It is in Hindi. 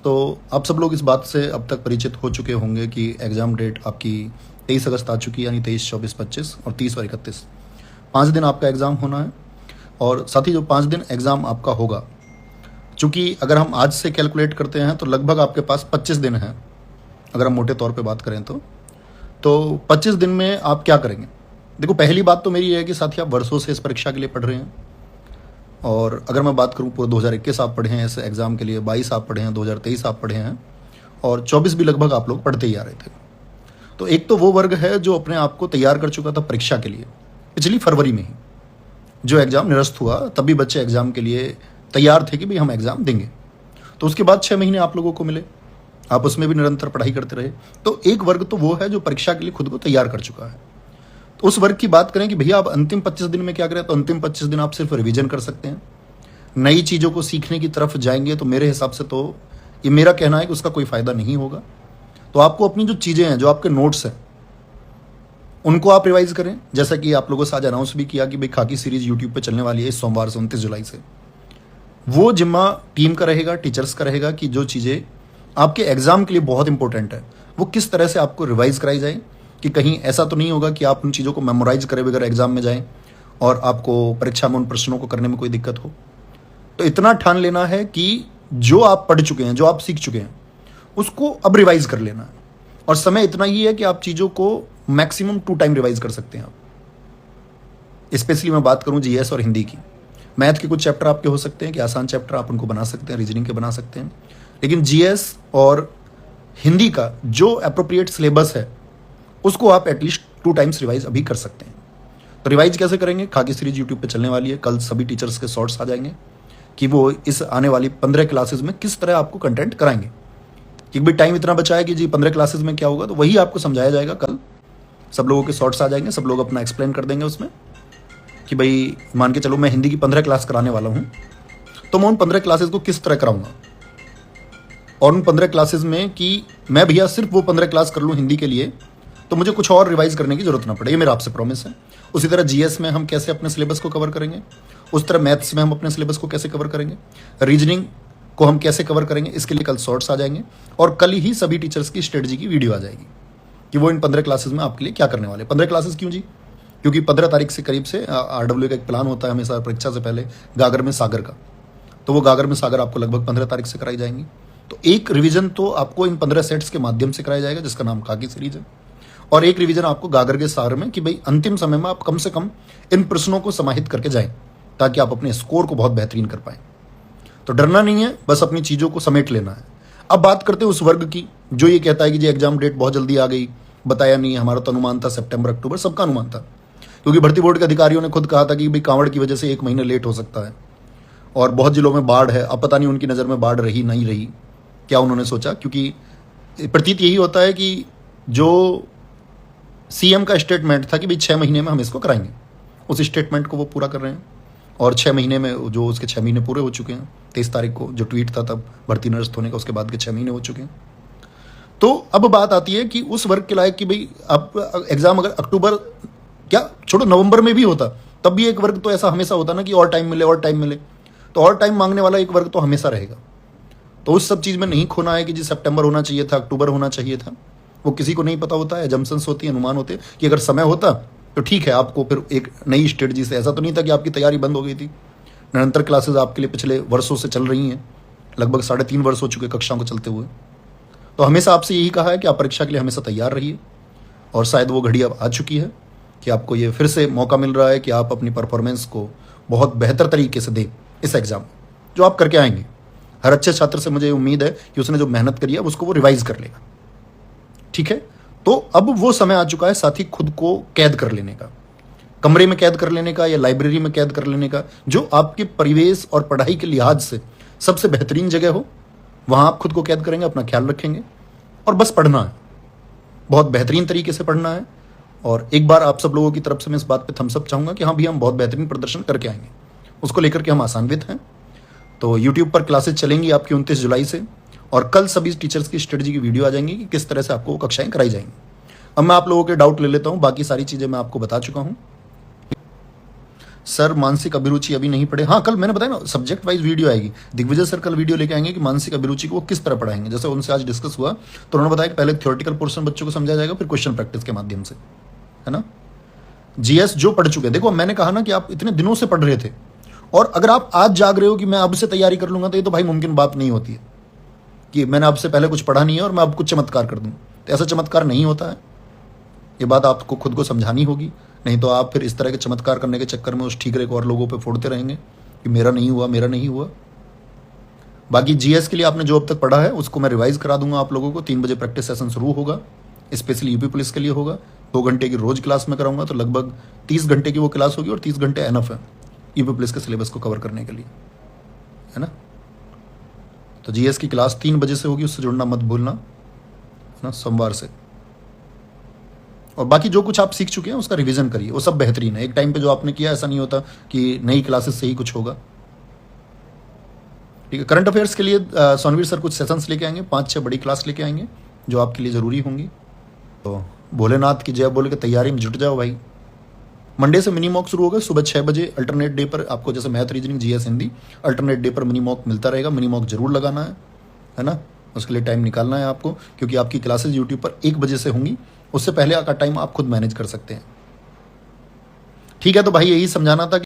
तो आप सब लोग इस बात से अब तक परिचित हो चुके होंगे कि एग्ज़ाम डेट आपकी 23 अगस्त आ चुकी है, यानी 23, 24, 25 और 30 और 31। 5 दिन आपका एग्ज़ाम होना है। और साथ ही जो 5 दिन एग्ज़ाम आपका होगा, चूँकि अगर हम आज से कैलकुलेट करते हैं तो लगभग आपके पास 25 दिन हैं, अगर हम मोटे तौर पे बात करें तो 25 दिन में आप क्या करेंगे? देखो, पहली बात तो मेरी ये है कि साथी आप वर्षों से इस परीक्षा के लिए पढ़ रहे हैं। और अगर मैं बात करूँ, पूरे 2021 आप पढ़े हैं इस एग्ज़ाम के लिए, 22 आप पढ़े हैं, 2023 आप पढ़े हैं और 24 भी लगभग आप लोग पढ़ते ही आ रहे थे। तो एक तो वो वर्ग है जो अपने आप को तैयार कर चुका था परीक्षा के लिए पिछली फरवरी में ही। जो एग्ज़ाम निरस्त हुआ तब भी बच्चे एग्ज़ाम के लिए तैयार थे कि भाई हम एग्ज़ाम देंगे। तो उसके बाद 6 महीने आप लोगों को मिले, आप उसमें भी निरंतर पढ़ाई करते रहे। तो एक वर्ग तो वो है जो परीक्षा के लिए खुद को तैयार कर चुका है। तो उस वर्ग की बात करें कि भैया आप अंतिम 25 दिन में क्या करें, तो अंतिम 25 दिन आप सिर्फ रिवीजन कर सकते हैं। नई चीज़ों को सीखने की तरफ जाएंगे तो मेरे हिसाब से तो ये मेरा कहना है कि उसका कोई फ़ायदा नहीं होगा। तो आपको अपनी जो चीज़ें हैं, जो आपके नोट्स हैं, उनको आप रिवाइज करें। जैसा कि आप लोगों से आज अनाउंस भी किया कि भाई खाकी सीरीज यूट्यूब पे चलने वाली है इस सोमवार से 29 जुलाई से। वो जिम्मा टीम का रहेगा, टीचर्स का रहेगा कि जो चीज़ें आपके एग्ज़ाम के लिए बहुत इंपॉर्टेंट है वो किस तरह से आपको रिवाइज कराई जाए, कि कहीं ऐसा तो नहीं होगा कि आप उन चीज़ों को मेमोराइज करे बगैर एग्ज़ाम में जाएं और आपको परीक्षा में उन प्रश्नों को करने में कोई दिक्कत हो। तो इतना ठान लेना है कि जो आप पढ़ चुके हैं, जो आप सीख चुके हैं, उसको अब रिवाइज कर लेना है। और समय इतना ही है कि आप चीज़ों को मैक्सिमम 2 टाइम रिवाइज कर सकते हैं आप। स्पेशली मैं बात करूं जीएस और हिंदी की। मैथ के कुछ चैप्टर आपके हो सकते हैं कि आसान चैप्टर आप उनको बना सकते हैं, रीजनिंग के बना सकते हैं, लेकिन जीएस और हिंदी का जो अप्रोप्रिएट सिलेबस है उसको आप एटलीस्ट 2 टाइम्स रिवाइज अभी कर सकते हैं। तो रिवाइज कैसे करेंगे? खाकी सीरीज यूट्यूब पे चलने वाली है, कल सभी टीचर्स के शॉर्ट्स आ जाएंगे कि वो इस आने वाली 15 क्लासेज में किस तरह आपको कंटेंट कराएंगे। कि भाई टाइम इतना बचा है कि जी 15 क्लासेज में क्या होगा, तो वही आपको समझाया जाएगा। कल सब लोगों के शॉर्ट्स आ जाएंगे, सब लोग अपना एक्सप्लेन कर देंगे उसमें कि भाई मान के चलो मैं हिंदी की 15 क्लास कराने वाला हूँ, तो मैं उन 15 क्लासेज को किस तरह कराऊंगा, और उन 15 क्लासेज में कि मैं भैया सिर्फ वो 15 क्लास कर लूँ हिंदी के लिए, तो मुझे कुछ और रिवाइज करने की जरूरत ना पड़े। ये मेरा आपसे प्रॉमिस है। उसी तरह जीएस में हम कैसे अपने सिलेबस को कवर करेंगे, उस तरह मैथ्स में हम अपने सिलेबस को कैसे कवर करेंगे, रीजनिंग को हम कैसे कवर करेंगे, इसके लिए कल शॉर्ट्स आ जाएंगे। और कल ही सभी टीचर्स की स्ट्रेटजी की वीडियो आ जाएगी कि वो इन 15 क्लासेज में आपके लिए क्या करने वाले। 15 क्लासेज क्यों जी? क्योंकि 15 तारीख से करीब से आरडब्ल्यू का एक प्लान होता है हमेशा परीक्षा से पहले, गागर में सागर का। तो वो गागर में सागर आपको लगभग 15 तारीख से कराई जाएंगी। तो एक रिवीजन तो आपको इन 15 सेट्स के माध्यम से कराया जाएगा, जिसका नाम खाकी सीरीज है। और एक रिवीजन आपको गागर के सार में, कि भाई अंतिम समय में आप कम से कम इन प्रश्नों को समाहित करके जाएं, ताकि आप अपने स्कोर को बहुत बेहतरीन कर पाएं। तो डरना नहीं है, बस अपनी चीज़ों को समेट लेना है। अब बात करते हैं उस वर्ग की जो ये कहता है कि जी एग्जाम डेट बहुत जल्दी आ गई, बताया नहीं। हमारा तो अनुमान था सितंबर अक्टूबर, सबका अनुमान था, क्योंकि भर्ती बोर्ड के अधिकारियों ने खुद कहा था कि भाई कांवड़ की वजह से 1 महीने लेट हो सकता है और बहुत जिलों में बाढ़ है। अब पता नहीं उनकी नज़र में बाढ़ रही नहीं रही, क्या उन्होंने सोचा, क्योंकि प्रतीत यही होता है कि जो सीएम का स्टेटमेंट था कि भाई 6 महीने में हम इसको कराएंगे, उस स्टेटमेंट को वो पूरा कर रहे हैं। और 6 महीने में जो उसके 6 महीने पूरे हो चुके हैं। 23 तारीख को जो ट्वीट था तब भर्ती निरस्त होने का, उसके बाद के 6 महीने हो चुके हैं। तो अब बात आती है कि उस वर्ग के लायक कि भाई अब एग्जाम अगर अक्टूबर, क्या छोड़ो, नवंबर में भी होता तब भी एक वर्ग तो ऐसा हमेशा होता ना कि और टाइम मिले और टाइम मिले, तो और टाइम मांगने वाला एक वर्ग तो हमेशा रहेगा। तो उस सब चीज़ में नहीं खोना है कि जी सितंबर होना चाहिए था, अक्टूबर होना चाहिए था। वो किसी को नहीं पता होता है, एजम्पशंस होती है, अनुमान होते हैं कि अगर समय होता तो ठीक है, आपको फिर एक नई स्ट्रेटजी से। ऐसा तो नहीं था कि आपकी तैयारी बंद हो गई थी। निरंतर क्लासेस आपके लिए पिछले वर्षों से चल रही हैं, लगभग 3.5 वर्ष हो चुके कक्षाओं को चलते हुए। तो हमेशा आपसे यही कहा है कि आप परीक्षा के लिए हमेशा तैयार रहिए, और शायद वो घड़ी अब आ चुकी है कि आपको ये फिर से मौका मिल रहा है कि आप अपनी परफॉर्मेंस को बहुत बेहतर तरीके से दें इस एग्ज़ाम जो आप करके आएंगे। हर अच्छे छात्र से मुझे उम्मीद है कि उसने जो मेहनत करी है उसको वो रिवाइज कर लेगा, ठीक है। तो अब वो समय आ चुका है साथ ही खुद को कैद कर लेने का, कमरे में कैद कर लेने का या लाइब्रेरी में कैद कर लेने का, जो आपके परिवेश और पढ़ाई के लिहाज से सबसे बेहतरीन जगह हो। वहां आप खुद को कैद करेंगे, अपना ख्याल रखेंगे और बस पढ़ना है, बहुत बेहतरीन तरीके से पढ़ना है। और एक बार आप सब लोगों की तरफ से मैं इस बात पे थम्स अप चाहूंगा कि हाँ भैया हम बहुत बेहतरीन प्रदर्शन करके आएंगे, उसको लेकर के हम आशान्वित हैं। तो यूट्यूब पर क्लासेज चलेंगी आपकी 29 जुलाई से, और कल सभी टीचर्स की स्ट्रेटजी की वीडियो आ जाएंगी कि किस तरह से आपको कक्षाएं कराई जाएंगी। अब मैं आप लोगों के डाउट ले लेता हूं, बाकी सारी चीज़ें मैं आपको बता चुका हूं। सर मानसिक अभिरुचि अभी नहीं पढ़े। हाँ, कल मैंने बताया ना सब्जेक्ट वाइज वीडियो आएगी। दिग्विजय सर कल वीडियो लेके आएंगे कि मानसिक अभिरुचि को वो किस तरह पढ़ाएंगे। जैसे उनसे आज डिस्कस हुआ तो उन्होंने बताया कि पहले थ्योरेटिकल पोर्शन बच्चों को समझाया जाएगा, फिर क्वेश्चन प्रैक्टिस के माध्यम से, है ना। जीएस जो पढ़ चुके, देखो मैंने कहा ना कि आप इतने दिनों से पढ़ रहे थे, और अगर आप आज जाग रहे हो कि मैं अब से तैयारी कर लूंगा, तो ये तो भाई मुमकिन बात नहीं होती है कि मैंने अब से पहले कुछ पढ़ा नहीं है और मैं अब कुछ चमत्कार कर दूं। तो ऐसा चमत्कार नहीं होता है, ये बात आपको खुद को समझानी होगी। नहीं तो आप फिर इस तरह के चमत्कार करने के चक्कर में उस ठीकरे को और लोगों पे फोड़ते रहेंगे कि मेरा नहीं हुआ, मेरा नहीं हुआ। बाकी जीएस के लिए आपने जो अब तक पढ़ा है उसको मैं रिवाइज करा दूंगा आप लोगों को। 3 बजे प्रैक्टिस सेशन शुरू होगा, स्पेशली यूपी पुलिस के लिए होगा। 2 घंटे की रोज क्लास में कराऊंगा, तो लगभग 30 घंटे की वो क्लास होगी, और 30 घंटे एनफ है यूपी पुलिस के सिलेबस को कवर करने के लिए, है ना। तो जीएस की क्लास 3 बजे से होगी, उससे जुड़ना मत भूलना, है ना, सोमवार से। और बाकी जो कुछ आप सीख चुके हैं उसका रिवीजन करिए, वो सब बेहतरीन है। एक टाइम पे जो आपने किया ऐसा नहीं होता कि नई क्लासेस से ही कुछ होगा, ठीक है। करंट अफेयर्स के लिए सोनवीर सर कुछ सेशंस लेके आएंगे, 5-6 बड़ी क्लास लेके आएंगे जो आपके लिए ज़रूरी होंगी। तो भोलेनाथ की जय बोल के तैयारी में जुट जाओ भाई। मंडे से मिनी मॉक शुरू होगा सुबह 6 बजे। अल्टरनेट डे पर आपको जैसे math, reasoning, GS, Hindi, alternate day पर मिनी मॉक मिलता रहेगा। मिनी मॉक जरूर लगाना है ना। उसके लिए टाइम निकालना है आपको, क्योंकि आपकी क्लासेज यूट्यूब पर 1 बजे से होंगी। उससे पहले का टाइम आप खुद मैनेज कर सकते हैं, ठीक है। तो भाई यही समझाना था कि